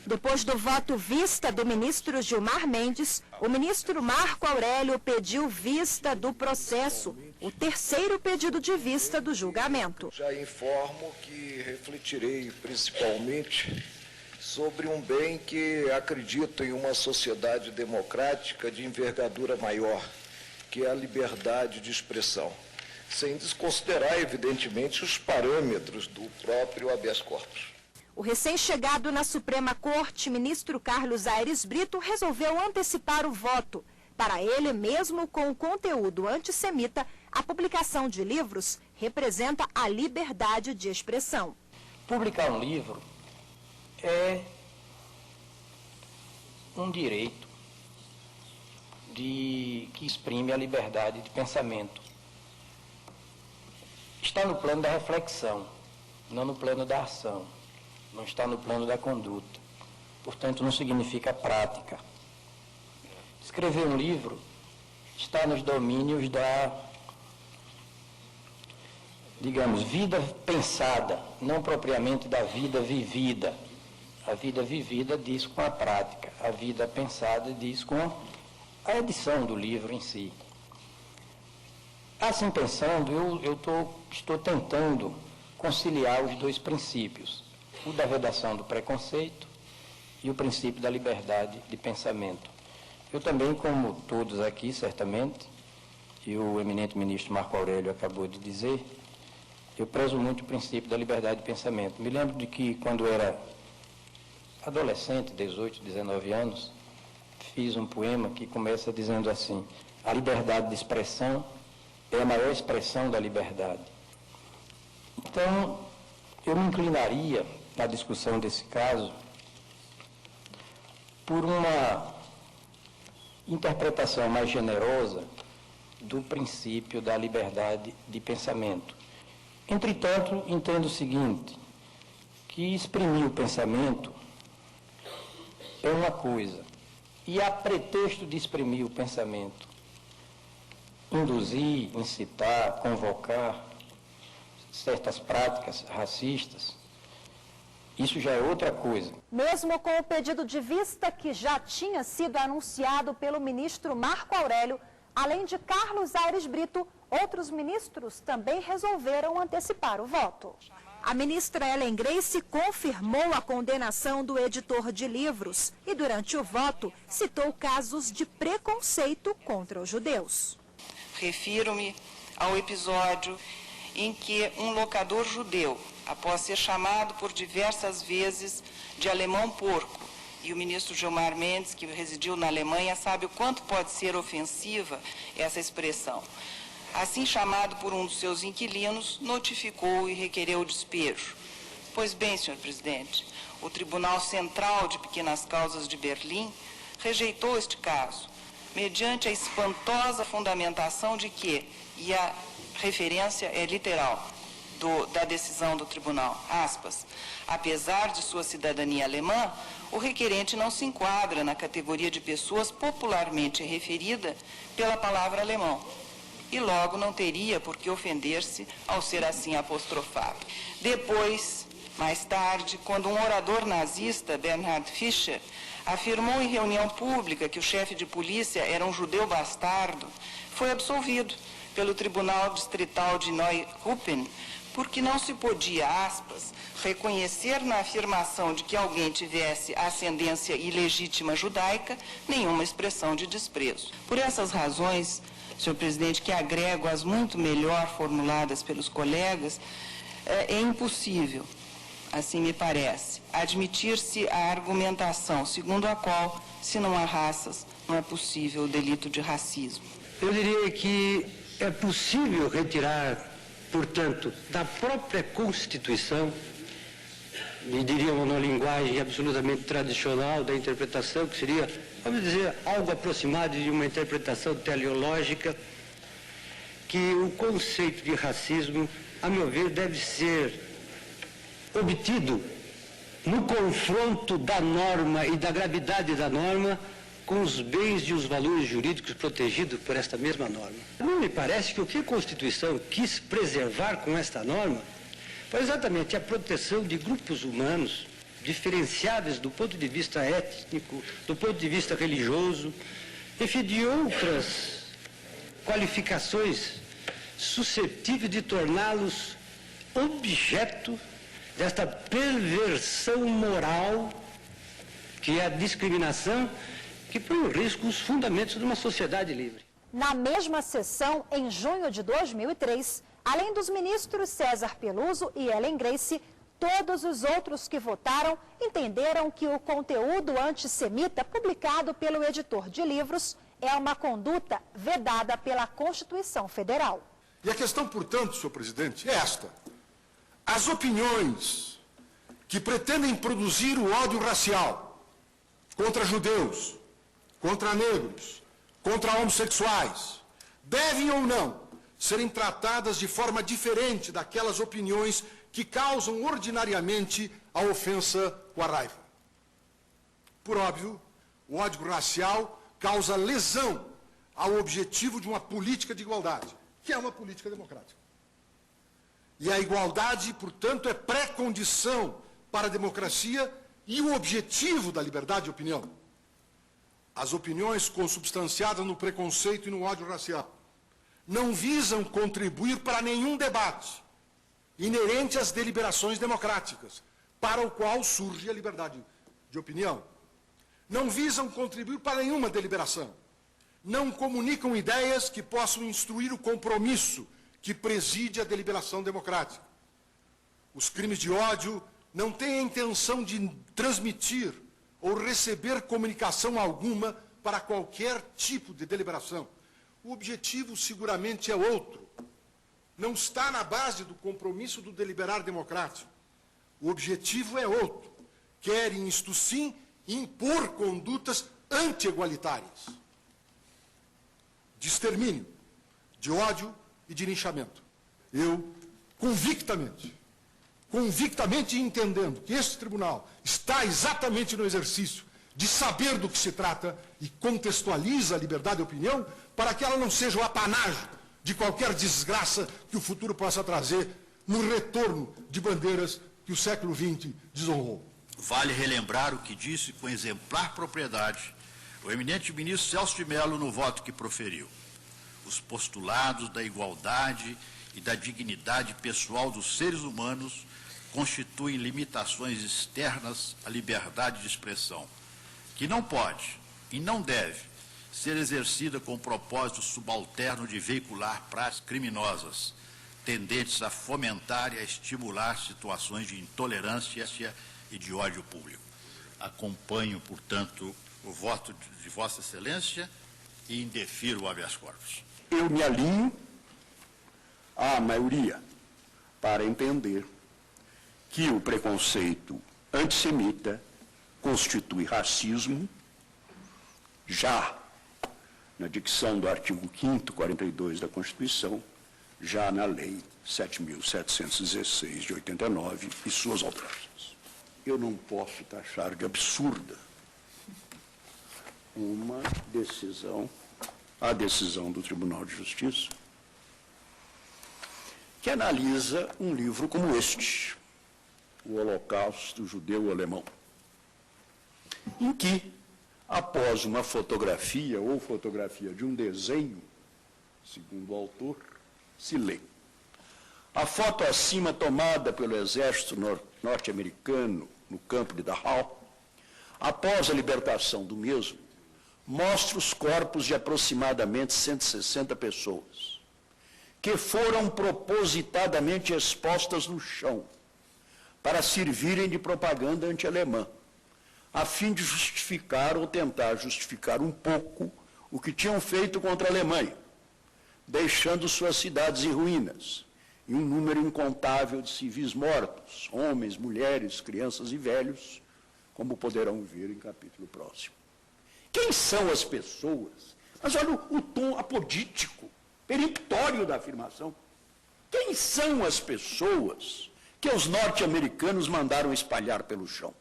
Depois do voto vista do ministro Gilmar Mendes, o ministro Marco Aurélio pediu vista do processo, o terceiro pedido de vista do julgamento. Já informo que refletirei principalmente sobre um bem que acredito em uma sociedade democrática de envergadura maior, que é a liberdade de expressão, sem desconsiderar, evidentemente, os parâmetros do próprio habeas corpus. O recém-chegado na Suprema Corte, ministro Carlos Aires Brito, resolveu antecipar o voto. Para ele, mesmo com o conteúdo antissemita, a publicação de livros representa a liberdade de expressão. Publicar um livro é um direito que exprime a liberdade de pensamento. Está no plano da reflexão, não no plano da ação. Não está no plano da conduta. Portanto, não significa prática. Escrever um livro está nos domínios da, digamos, vida pensada, não propriamente da vida vivida. A vida vivida diz com a prática, a vida pensada diz com a edição do livro em si. Assim pensando, eu estou tentando conciliar os dois princípios, o da vedação do preconceito e o princípio da liberdade de pensamento. Eu também, como todos aqui, certamente, e o eminente ministro Marco Aurélio acabou de dizer, eu prezo muito o princípio da liberdade de pensamento. Me lembro de que, quando era adolescente, 18, 19 anos, fiz um poema que começa dizendo assim: a liberdade de expressão é a maior expressão da liberdade. Então, eu me inclinaria, na discussão desse caso, por uma interpretação mais generosa do princípio da liberdade de pensamento. Entretanto, entendo o seguinte, que exprimir o pensamento é uma coisa, e a pretexto de exprimir o pensamento, induzir, incitar, convocar certas práticas racistas, isso já é outra coisa. Mesmo com o pedido de vista que já tinha sido anunciado pelo ministro Marco Aurélio, além de Carlos Aires Brito, outros ministros também resolveram antecipar o voto. A ministra Ellen Grace confirmou a condenação do editor de livros e, durante o voto, citou casos de preconceito contra os judeus. Refiro-me ao episódio em que um locador judeu, após ser chamado por diversas vezes de alemão porco, e o ministro Gilmar Mendes, que residiu na Alemanha, sabe o quanto pode ser ofensiva essa expressão. Assim chamado por um dos seus inquilinos, notificou e requereu o despejo. Pois bem, senhor presidente, o Tribunal Central de Pequenas Causas de Berlim rejeitou este caso, mediante a espantosa fundamentação de que, e a referência é literal da decisão do tribunal, aspas, apesar de sua cidadania alemã, o requerente não se enquadra na categoria de pessoas popularmente referida pela palavra alemão, e logo não teria por que ofender-se ao ser assim apostrofado. Depois, mais tarde, quando um orador nazista, Bernhard Fischer, afirmou em reunião pública que o chefe de polícia era um judeu bastardo, foi absolvido pelo Tribunal Distrital de Neuruppin, porque não se podia, aspas, reconhecer na afirmação de que alguém tivesse ascendência ilegítima judaica nenhuma expressão de desprezo. Por essas razões, senhor presidente, que agrego as muito melhor formuladas pelos colegas, é impossível, assim me parece, admitir-se a argumentação segundo a qual, se não há raças, não é possível o delito de racismo. Eu diria que é possível retirar, portanto, da própria Constituição, e diria uma linguagem absolutamente tradicional da interpretação, que seria, vamos dizer, algo aproximado de uma interpretação teleológica, que o conceito de racismo, a meu ver, deve ser obtido no confronto da norma e da gravidade da norma com os bens e os valores jurídicos protegidos por esta mesma norma. Não me parece que o que a Constituição quis preservar com esta norma foi exatamente a proteção de grupos humanos diferenciáveis do ponto de vista étnico, do ponto de vista religioso, enfim, de outras qualificações suscetíveis de torná-los objeto desta perversão moral que é a discriminação, que põe em risco os fundamentos de uma sociedade livre. Na mesma sessão, em junho de 2003, além dos ministros César Peluso e Ellen Grace, todos os outros que votaram entenderam que o conteúdo antissemita publicado pelo editor de livros é uma conduta vedada pela Constituição Federal. E a questão, portanto, senhor presidente, é esta. As opiniões que pretendem produzir o ódio racial contra judeus, contra negros, contra homossexuais, devem ou não serem tratadas de forma diferente daquelas opiniões que causam ordinariamente a ofensa com a raiva. Por óbvio, o ódio racial causa lesão ao objetivo de uma política de igualdade, que é uma política democrática. E a igualdade, portanto, é pré-condição para a democracia e o objetivo da liberdade de opinião. As opiniões consubstanciadas no preconceito e no ódio racial não visam contribuir para nenhum debate inerente às deliberações democráticas, para o qual surge a liberdade de opinião. Não visam contribuir para nenhuma deliberação. Não comunicam ideias que possam instruir o compromisso que preside a deliberação democrática. Os crimes de ódio não têm a intenção de transmitir ou receber comunicação alguma para qualquer tipo de deliberação. O objetivo seguramente é outro. Não está na base do compromisso do deliberar democrático. O objetivo é outro. Querem, isto sim, impor condutas anti-igualitárias, de extermínio, de ódio e de linchamento. Eu, convictamente entendendo que este tribunal está exatamente no exercício de saber do que se trata e contextualiza a liberdade de opinião para que ela não seja o apanágio de qualquer desgraça que o futuro possa trazer no retorno de bandeiras que o século XX desonrou. Vale relembrar o que disse com exemplar propriedade o eminente ministro Celso de Mello no voto que proferiu. Os postulados da igualdade e da dignidade pessoal dos seres humanos constituem limitações externas à liberdade de expressão, que não pode e não deve ser exercida com o propósito subalterno de veicular práticas criminosas, tendentes a fomentar e a estimular situações de intolerância e de ódio público. Acompanho, portanto, o voto de Vossa Excelência e indefiro o habeas corpus. Eu me alinho à maioria para entender que o preconceito antissemita constitui racismo, já na dicção do artigo 5º, 42 da Constituição, já na Lei 7.716 de 89 e suas alterações. Eu não posso taxar de absurda a decisão do Tribunal de Justiça, que analisa um livro como este, O Holocausto Judeu-Alemão, em que, após uma fotografia ou fotografia de um desenho, segundo o autor, se lê: a foto acima tomada pelo exército norte-americano no campo de Dachau, após a libertação do mesmo, mostra os corpos de aproximadamente 160 pessoas, que foram propositadamente expostas no chão para servirem de propaganda anti-alemã, a fim de justificar ou tentar justificar um pouco o que tinham feito contra a Alemanha, deixando suas cidades em ruínas, e um número incontável de civis mortos, homens, mulheres, crianças e velhos, como poderão ver em capítulo próximo. Quem são as pessoas? Mas olha o tom apodítico, peremptório da afirmação. Quem são as pessoas que os norte-americanos mandaram espalhar pelo chão?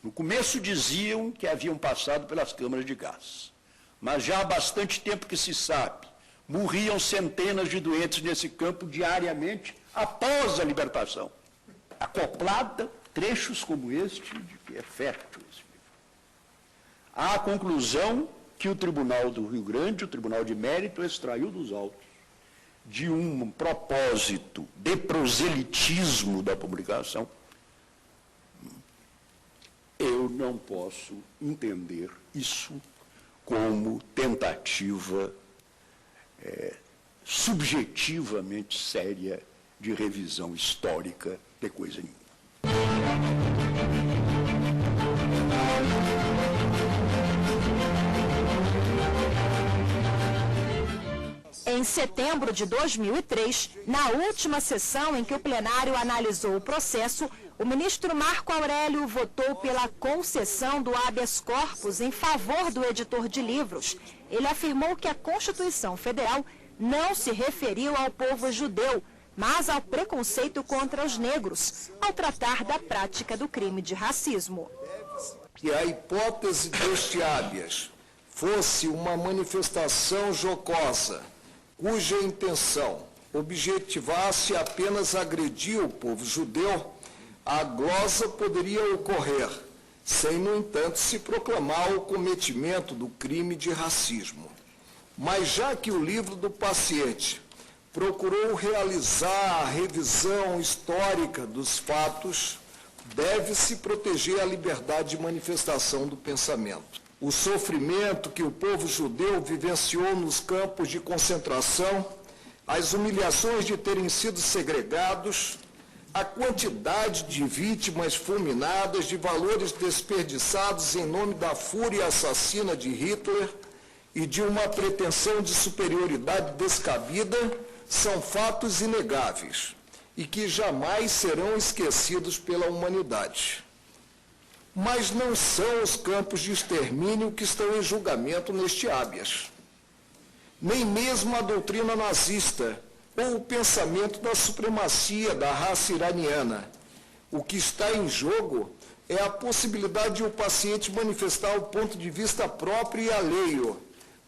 No começo diziam que haviam passado pelas câmaras de gás, mas já há bastante tempo que se sabe, morriam centenas de doentes nesse campo diariamente após a libertação. Acoplada, trechos como este de que é fértil esse livro. Há a conclusão que o Tribunal do Rio Grande, o Tribunal de Mérito, extraiu dos autos de um propósito de proselitismo da publicação. Eu não posso entender isso como tentativa subjetivamente séria de revisão histórica de coisa nenhuma. Em setembro de 2003, na última sessão em que o plenário analisou o processo, o ministro Marco Aurélio votou pela concessão do habeas corpus em favor do editor de livros. Ele afirmou que a Constituição Federal não se referiu ao povo judeu, mas ao preconceito contra os negros, ao tratar da prática do crime de racismo. Que a hipótese deste habeas fosse uma manifestação jocosa, cuja intenção objetivasse apenas agredir o povo judeu, a glosa poderia ocorrer, sem, no entanto, se proclamar o cometimento do crime de racismo. Mas já que o livro do paciente procurou realizar a revisão histórica dos fatos, deve-se proteger a liberdade de manifestação do pensamento. O sofrimento que o povo judeu vivenciou nos campos de concentração, as humilhações de terem sido segregados, a quantidade de vítimas fulminadas, de valores desperdiçados em nome da fúria assassina de Hitler e de uma pretensão de superioridade descabida, são fatos inegáveis e que jamais serão esquecidos pela humanidade. Mas não são os campos de extermínio que estão em julgamento neste habeas. Nem mesmo a doutrina nazista ou o pensamento da supremacia da raça iraniana. O que está em jogo é a possibilidade de o paciente manifestar o ponto de vista próprio e alheio,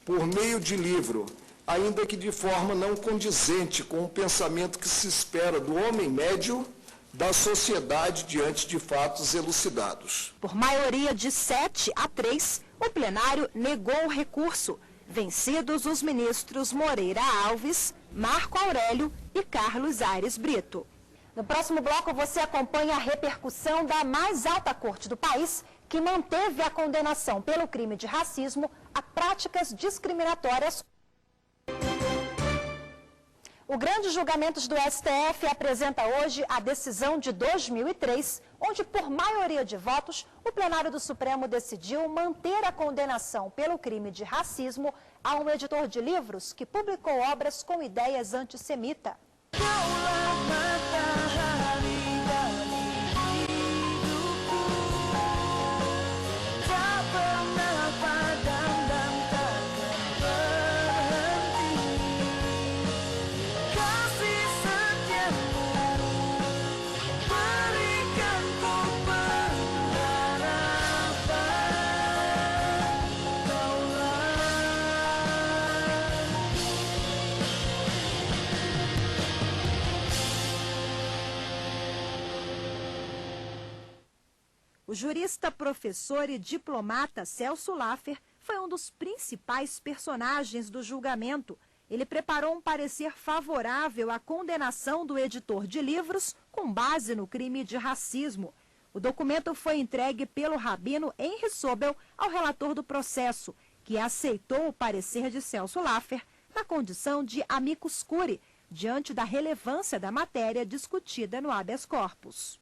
por meio de livro, ainda que de forma não condizente com o pensamento que se espera do homem médio, da sociedade diante de fatos elucidados. Por maioria de 7-3, o plenário negou o recurso, vencidos os ministros Moreira Alves, Marco Aurélio e Carlos Aires Brito. No próximo bloco, você acompanha a repercussão da mais alta corte do país, que manteve a condenação pelo crime de racismo a práticas discriminatórias. O Grande Julgamentos do STF apresenta hoje a decisão de 2003, onde, por maioria de votos, o plenário do Supremo decidiu manter a condenação pelo crime de racismo a um editor de livros que publicou obras com ideias antissemitas. O jurista, professor e diplomata Celso Laffer foi um dos principais personagens do julgamento. Ele preparou um parecer favorável à condenação do editor de livros com base no crime de racismo. O documento foi entregue pelo rabino Henry Sobel ao relator do processo, que aceitou o parecer de Celso Laffer na condição de amicus curiae, diante da relevância da matéria discutida no habeas corpus.